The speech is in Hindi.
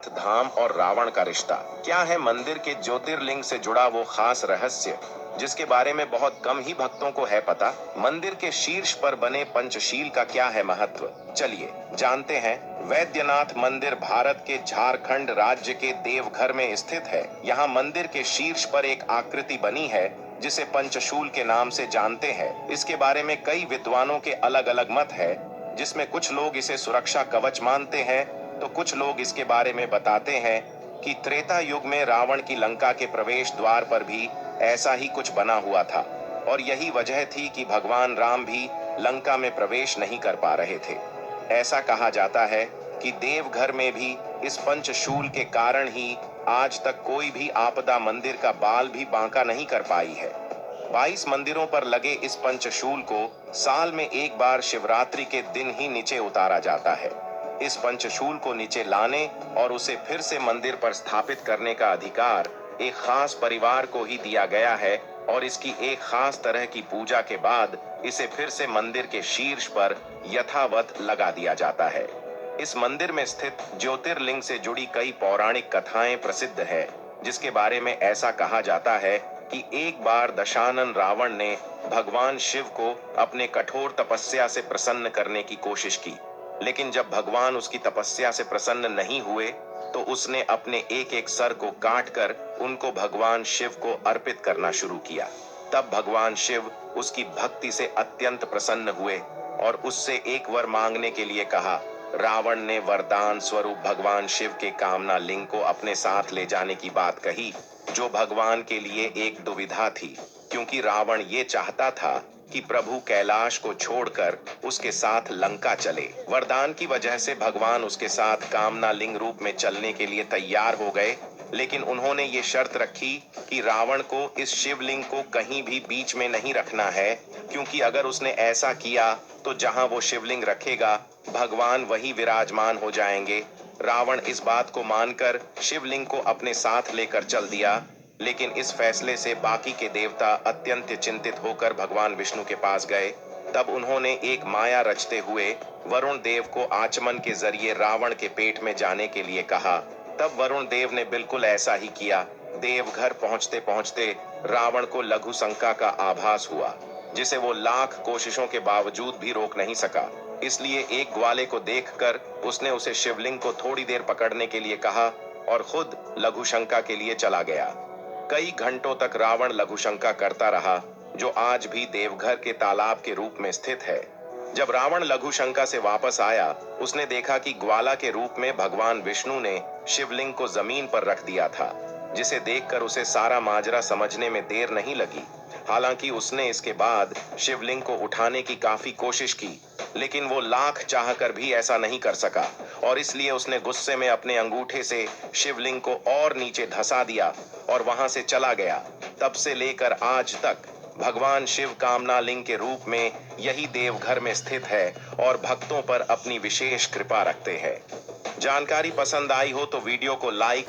तीर्थ धाम और रावण का रिश्ता। क्या है मंदिर के ज्योतिर्लिंग से जुड़ा वो खास रहस्य जिसके बारे में बहुत कम ही भक्तों को है पता? मंदिर के शीर्ष पर बने पंचशील का क्या है महत्व, चलिए जानते हैं। वैद्यनाथ मंदिर भारत के झारखंड राज्य के देवघर में स्थित है। यहाँ मंदिर के शीर्ष पर एक आकृति बनी है जिसे पंचशूल के नाम से जानते हैं। इसके बारे में कई विद्वानों के अलग अलग मत है, जिसमें कुछ लोग इसे सुरक्षा कवच मानते हैं तो कुछ लोग इसके बारे में बताते हैं कि त्रेता युग में रावण की लंका के प्रवेश द्वार पर भी ऐसा ही कुछ बना हुआ था और यही वजह थी कि भगवान राम भी लंका में प्रवेश नहीं कर पा रहे थे। ऐसा कहा जाता है कि देवघर में भी इस पंचशूल के कारण ही आज तक कोई भी आपदा मंदिर का बाल भी बांका नहीं कर पाई है। 22 मंदिरों पर लगे इस पंचशूल को साल में एक बार शिवरात्रि के दिन ही नीचे उतारा जाता है। इस पंचशूल को नीचे लाने और उसे फिर से मंदिर पर स्थापित करने का अधिकार एक खास परिवार को ही दिया गया है और इसकी एक खास तरह की पूजा के बाद इसे फिर से मंदिर के शीर्ष पर यथावत लगा दिया जाता है। इस मंदिर में स्थित ज्योतिर्लिंग से जुड़ी कई पौराणिक कथाएं प्रसिद्ध है, जिसके बारे में ऐसा कहा जाता है कि एक बार दशानन रावण ने भगवान शिव को अपने कठोर तपस्या से प्रसन्न करने की कोशिश की, लेकिन जब भगवान उसकी तपस्या से प्रसन्न नहीं हुए तो उसने अपने एक एक सर को काट कर उनको भगवान शिव को अर्पित करना शुरू किया। तब भगवान शिव उसकी भक्ति से अत्यंत प्रसन्न हुए और उससे एक वर मांगने के लिए कहा। रावण ने वरदान स्वरूप भगवान शिव के कामना लिंग को अपने साथ ले जाने की बात कही, जो भगवान के लिए एक दुविधा थी, क्योंकि रावण ये चाहता था कि प्रभु कैलाश को छोड़कर उसके साथ लंका चले। वरदान की वजह से भगवान उसके साथ कामना लिंग रूप में चलने के लिए तैयार हो गए, लेकिन उन्होंने ये शर्त रखी कि रावण को इस शिवलिंग को कहीं भी बीच में नहीं रखना है, क्योंकि अगर उसने ऐसा किया तो जहां वो शिवलिंग रखेगा भगवान वही विराजमान हो जाएंगे। रावण इस बात को मानकर शिवलिंग को अपने साथ लेकर चल दिया, लेकिन इस फैसले से बाकी के देवता अत्यंत चिंतित होकर भगवान विष्णु के पास गए। तब उन्होंने एक माया रचते हुए वरुण देव को आचमन के जरिए रावण के पेट में जाने के लिए कहा। तब वरुण देव ने बिल्कुल ऐसा ही किया। देवघर पहुंचते पहुंचते रावण को लघु शंका का आभास हुआ, जिसे वो लाख कोशिशों के बावजूद भी रोक नहीं सका। इसलिए एक ग्वाले को देखकर उसने उसे शिवलिंग को थोड़ी देर पकड़ने के लिए कहा और खुद लघु शंका के लिए चला गया। कई घंटों तक रावण लघु शंका करता रहा, जो आज भी देवघर के तालाब के रूप में स्थित है। जब रावण लघु शंका से वापस आया, उसने देखा कि ग्वाला के रूप में भगवान विष्णु ने शिवलिंग को जमीन पर रख दिया था, जिसे देखकर उसे सारा माजरा समझने में देर नहीं लगी। हालांकि उसने इसके बाद शिवलिंग को उठाने की काफी कोशिश की, लेकिन वो लाख चाहकर भी ऐसा नहीं कर सका और इसलिए उसने गुस्से में अपने अंगूठे से शिवलिंग को और नीचे धंसा दिया और वहां से चला गया। तब से लेकर आज तक भगवान शिव कामना लिंग के रूप में यही देवघर में स्थित है और भक्तों पर अपनी विशेष कृपा रखते हैं। जानकारी पसंद आई हो तो वीडियो को लाइक